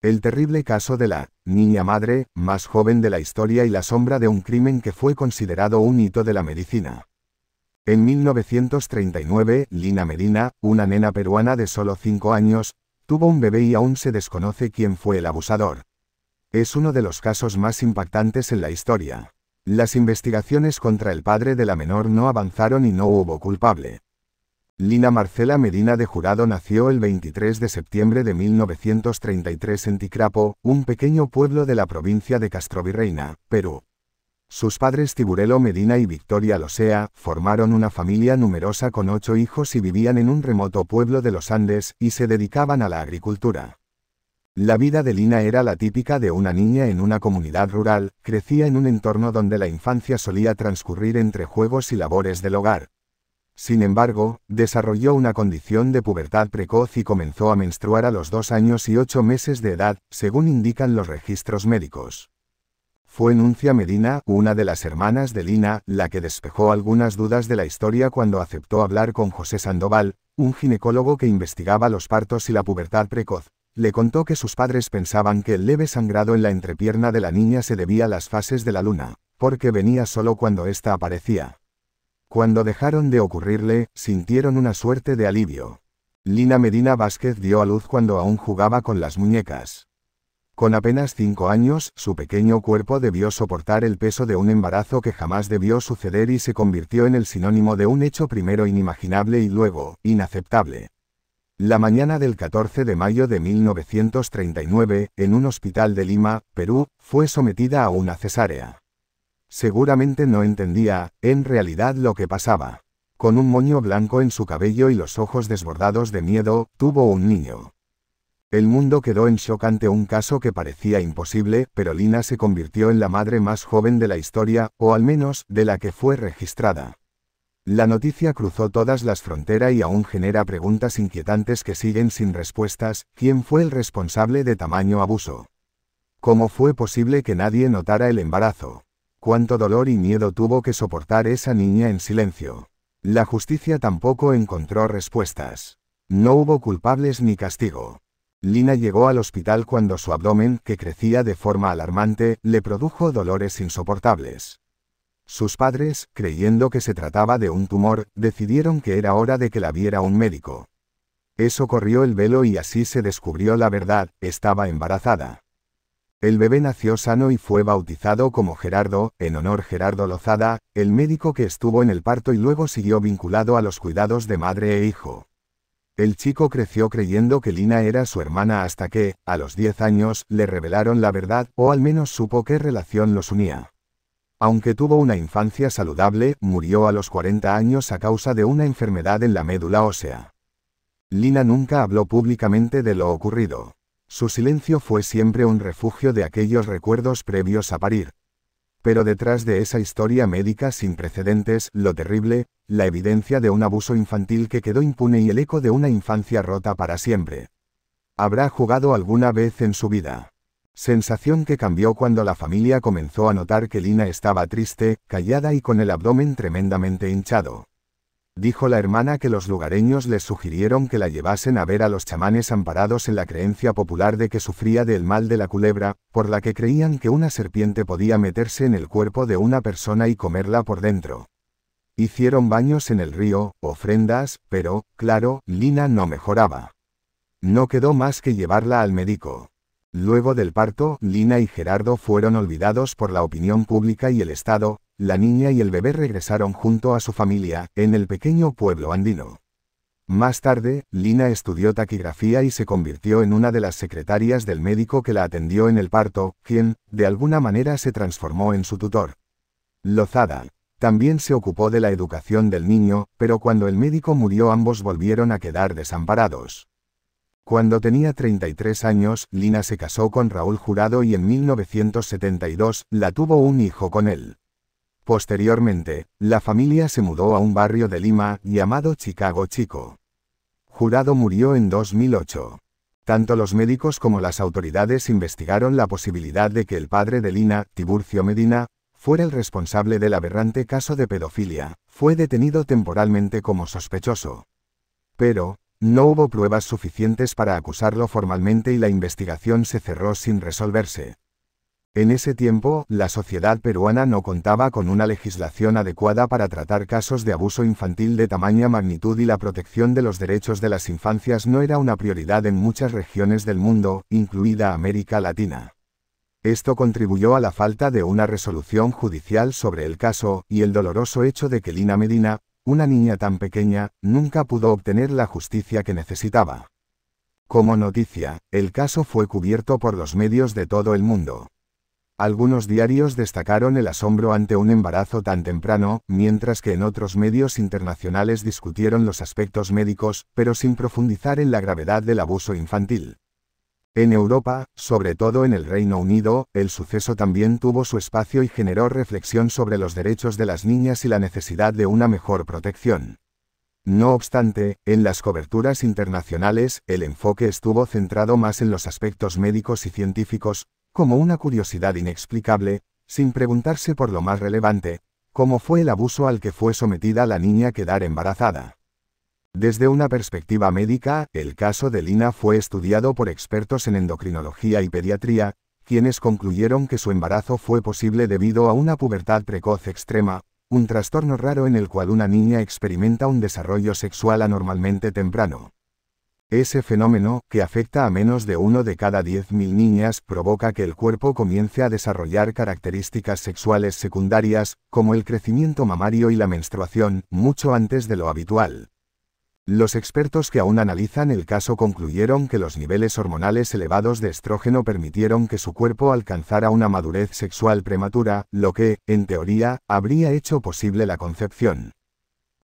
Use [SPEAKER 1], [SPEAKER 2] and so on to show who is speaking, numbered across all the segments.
[SPEAKER 1] El terrible caso de la niña madre, más joven de la historia y la sombra de un crimen que fue considerado un hito de la medicina. En 1939, Lina Medina, una nena peruana de solo 5 años, tuvo un bebé y aún se desconoce quién fue el abusador. Es uno de los casos más impactantes en la historia. Las investigaciones contra el padre de la menor no avanzaron y no hubo culpable. Lina Marcela Medina de Jurado nació el 23 de septiembre de 1933 en Ticrapo, un pequeño pueblo de la provincia de Castrovirreyna, Perú. Sus padres Tiburelo Medina y Victoria Losea formaron una familia numerosa con 8 hijos y vivían en un remoto pueblo de los Andes y se dedicaban a la agricultura. La vida de Lina era la típica de una niña en una comunidad rural, crecía en un entorno donde la infancia solía transcurrir entre juegos y labores del hogar. Sin embargo, desarrolló una condición de pubertad precoz y comenzó a menstruar a los 2 años y 8 meses de edad, según indican los registros médicos. Fue Nuncia Medina, una de las hermanas de Lina, la que despejó algunas dudas de la historia cuando aceptó hablar con José Sandoval, un ginecólogo que investigaba los partos y la pubertad precoz. Le contó que sus padres pensaban que el leve sangrado en la entrepierna de la niña se debía a las fases de la luna, porque venía solo cuando ésta aparecía. Cuando dejaron de ocurrirle, sintieron una suerte de alivio. Lina Medina Vázquez dio a luz cuando aún jugaba con las muñecas. Con apenas 5 años, su pequeño cuerpo debió soportar el peso de un embarazo que jamás debió suceder y se convirtió en el sinónimo de un hecho primero inimaginable y luego, inaceptable. La mañana del 14 de mayo de 1939, en un hospital de Lima, Perú, fue sometida a una cesárea. Seguramente no entendía, en realidad, lo que pasaba. Con un moño blanco en su cabello y los ojos desbordados de miedo, tuvo un niño. El mundo quedó en shock ante un caso que parecía imposible, pero Lina se convirtió en la madre más joven de la historia, o al menos, de la que fue registrada. La noticia cruzó todas las fronteras y aún genera preguntas inquietantes que siguen sin respuestas. ¿Quién fue el responsable de tamaño abuso? ¿Cómo fue posible que nadie notara el embarazo? ¿Cuánto dolor y miedo tuvo que soportar esa niña en silencio? La justicia tampoco encontró respuestas. No hubo culpables ni castigo. Lina llegó al hospital cuando su abdomen, que crecía de forma alarmante, le produjo dolores insoportables. Sus padres, creyendo que se trataba de un tumor, decidieron que era hora de que la viera un médico. Eso corrió el velo y así se descubrió la verdad: estaba embarazada. El bebé nació sano y fue bautizado como Gerardo, en honor Gerardo Lozada, el médico que estuvo en el parto y luego siguió vinculado a los cuidados de madre e hijo. El chico creció creyendo que Lina era su hermana hasta que, a los 10 años, le revelaron la verdad, o al menos supo qué relación los unía. Aunque tuvo una infancia saludable, murió a los 40 años a causa de una enfermedad en la médula ósea. Lina nunca habló públicamente de lo ocurrido. Su silencio fue siempre un refugio de aquellos recuerdos previos a parir. Pero detrás de esa historia médica sin precedentes, lo terrible, la evidencia de un abuso infantil que quedó impune y el eco de una infancia rota para siempre. ¿Habrá jugado alguna vez en su vida? Sensación que cambió cuando la familia comenzó a notar que Lina estaba triste, callada y con el abdomen tremendamente hinchado. Dijo la hermana que los lugareños les sugirieron que la llevasen a ver a los chamanes amparados en la creencia popular de que sufría del mal de la culebra, por la que creían que una serpiente podía meterse en el cuerpo de una persona y comerla por dentro. Hicieron baños en el río, ofrendas, pero, claro, Lina no mejoraba. No quedó más que llevarla al médico. Luego del parto, Lina y Gerardo fueron olvidados por la opinión pública y el Estado. La niña y el bebé regresaron junto a su familia, en el pequeño pueblo andino. Más tarde, Lina estudió taquigrafía y se convirtió en una de las secretarias del médico que la atendió en el parto, quien, de alguna manera, se transformó en su tutor. Lozada también se ocupó de la educación del niño, pero cuando el médico murió ambos volvieron a quedar desamparados. Cuando tenía 33 años, Lina se casó con Raúl Jurado y en 1972, la tuvo un hijo con él. Posteriormente, la familia se mudó a un barrio de Lima, llamado Chicago Chico. Jurado murió en 2008. Tanto los médicos como las autoridades investigaron la posibilidad de que el padre de Lina, Tiburcio Medina, fuera el responsable del aberrante caso de pedofilia. Fue detenido temporalmente como sospechoso. Pero, No hubo pruebas suficientes para acusarlo formalmente y la investigación se cerró sin resolverse. En ese tiempo, la sociedad peruana no contaba con una legislación adecuada para tratar casos de abuso infantil de tamaña magnitud y la protección de los derechos de las infancias no era una prioridad en muchas regiones del mundo, incluida América Latina. Esto contribuyó a la falta de una resolución judicial sobre el caso, y el doloroso hecho de que Lina Medina, una niña tan pequeña, nunca pudo obtener la justicia que necesitaba. Como noticia, el caso fue cubierto por los medios de todo el mundo. Algunos diarios destacaron el asombro ante un embarazo tan temprano, mientras que en otros medios internacionales discutieron los aspectos médicos, pero sin profundizar en la gravedad del abuso infantil. En Europa, sobre todo en el Reino Unido, el suceso también tuvo su espacio y generó reflexión sobre los derechos de las niñas y la necesidad de una mejor protección. No obstante, en las coberturas internacionales, el enfoque estuvo centrado más en los aspectos médicos y científicos, como una curiosidad inexplicable, sin preguntarse por lo más relevante, cómo fue el abuso al que fue sometida la niña quedar embarazada. Desde una perspectiva médica, el caso de Lina fue estudiado por expertos en endocrinología y pediatría, quienes concluyeron que su embarazo fue posible debido a una pubertad precoz extrema, un trastorno raro en el cual una niña experimenta un desarrollo sexual anormalmente temprano. Ese fenómeno, que afecta a menos de 1 de cada 10.000 niñas, provoca que el cuerpo comience a desarrollar características sexuales secundarias, como el crecimiento mamario y la menstruación, mucho antes de lo habitual. Los expertos que aún analizan el caso concluyeron que los niveles hormonales elevados de estrógeno permitieron que su cuerpo alcanzara una madurez sexual prematura, lo que, en teoría, habría hecho posible la concepción.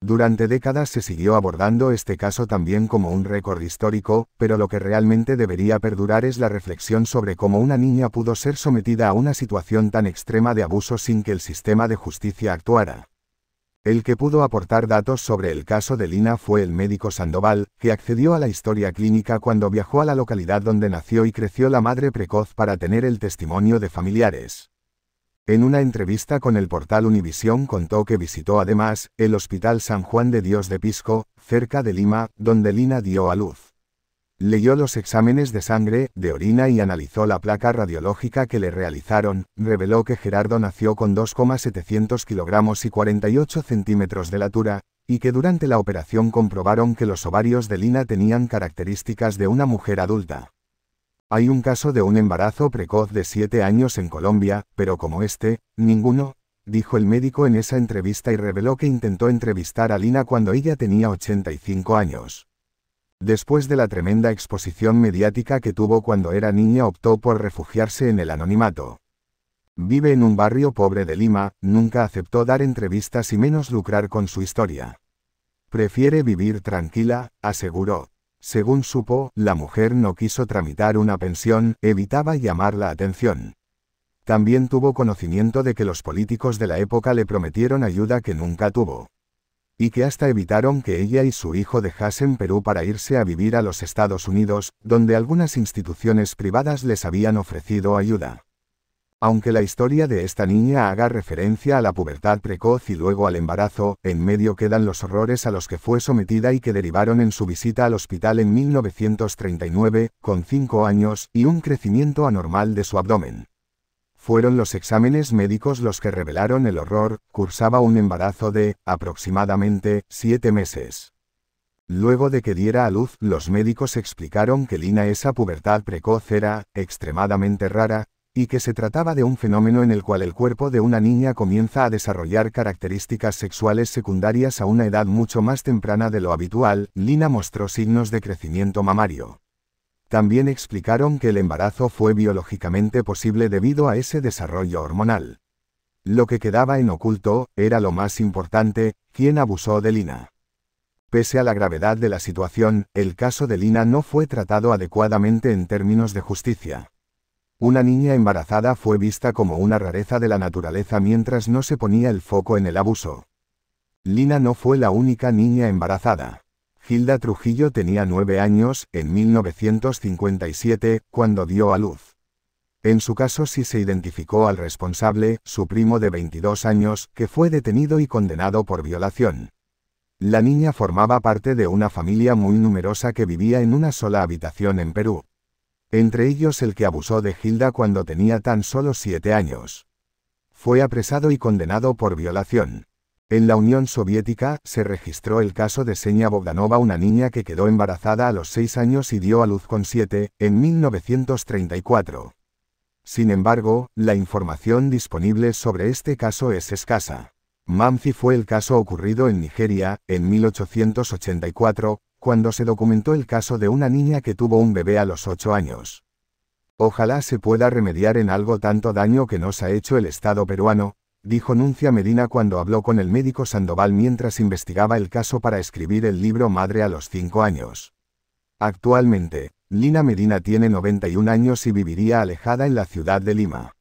[SPEAKER 1] Durante décadas se siguió abordando este caso también como un récord histórico, pero lo que realmente debería perdurar es la reflexión sobre cómo una niña pudo ser sometida a una situación tan extrema de abuso sin que el sistema de justicia actuara. El que pudo aportar datos sobre el caso de Lina fue el médico Sandoval, que accedió a la historia clínica cuando viajó a la localidad donde nació y creció la madre precoz para tener el testimonio de familiares. En una entrevista con el portal Univisión contó que visitó además el Hospital San Juan de Dios de Pisco, cerca de Lima, donde Lina dio a luz. Leyó los exámenes de sangre, de orina y analizó la placa radiológica que le realizaron. Reveló que Gerardo nació con 2,700 kilogramos y 48 centímetros de altura, y que durante la operación comprobaron que los ovarios de Lina tenían características de una mujer adulta. Hay un caso de un embarazo precoz de 7 años en Colombia, pero como este, ninguno, dijo el médico en esa entrevista y reveló que intentó entrevistar a Lina cuando ella tenía 85 años. Después de la tremenda exposición mediática que tuvo cuando era niña optó por refugiarse en el anonimato. Vive en un barrio pobre de Lima, nunca aceptó dar entrevistas y menos lucrar con su historia. Prefiere vivir tranquila, aseguró. Según supo, la mujer no quiso tramitar una pensión, evitaba llamar la atención. También tuvo conocimiento de que los políticos de la época le prometieron ayuda que nunca tuvo. Y que hasta evitaron que ella y su hijo dejasen Perú para irse a vivir a los Estados Unidos, donde algunas instituciones privadas les habían ofrecido ayuda. Aunque la historia de esta niña haga referencia a la pubertad precoz y luego al embarazo, en medio quedan los horrores a los que fue sometida y que derivaron en su visita al hospital en 1939, con 5 años, y un crecimiento anormal de su abdomen. Fueron los exámenes médicos los que revelaron el horror. Cursaba un embarazo de, aproximadamente, 7 meses. Luego de que diera a luz, los médicos explicaron que Lina esa pubertad precoz era, extremadamente rara, y que se trataba de un fenómeno en el cual el cuerpo de una niña comienza a desarrollar características sexuales secundarias a una edad mucho más temprana de lo habitual. Lina mostró signos de crecimiento mamario. También explicaron que el embarazo fue biológicamente posible debido a ese desarrollo hormonal. Lo que quedaba en oculto, era lo más importante, quién abusó de Lina. Pese a la gravedad de la situación, el caso de Lina no fue tratado adecuadamente en términos de justicia. Una niña embarazada fue vista como una rareza de la naturaleza mientras no se ponía el foco en el abuso. Lina no fue la única niña embarazada. Hilda Trujillo tenía 9 años, en 1957, cuando dio a luz. En su caso sí se identificó al responsable, su primo de 22 años, que fue detenido y condenado por violación. La niña formaba parte de una familia muy numerosa que vivía en una sola habitación en Perú. Entre ellos el que abusó de Hilda cuando tenía tan solo 7 años. Fue apresado y condenado por violación. En la Unión Soviética se registró el caso de Xenia Bogdanova, una niña que quedó embarazada a los 6 años y dio a luz con 7, en 1934. Sin embargo, la información disponible sobre este caso es escasa. Mamfi fue el caso ocurrido en Nigeria, en 1884, cuando se documentó el caso de una niña que tuvo un bebé a los 8 años. Ojalá se pueda remediar en algo tanto daño que nos ha hecho el Estado peruano, dijo Nuncia Medina cuando habló con el médico Sandoval mientras investigaba el caso para escribir el libro Madre a los 5 años. Actualmente, Lina Medina tiene 91 años y viviría alejada en la ciudad de Lima.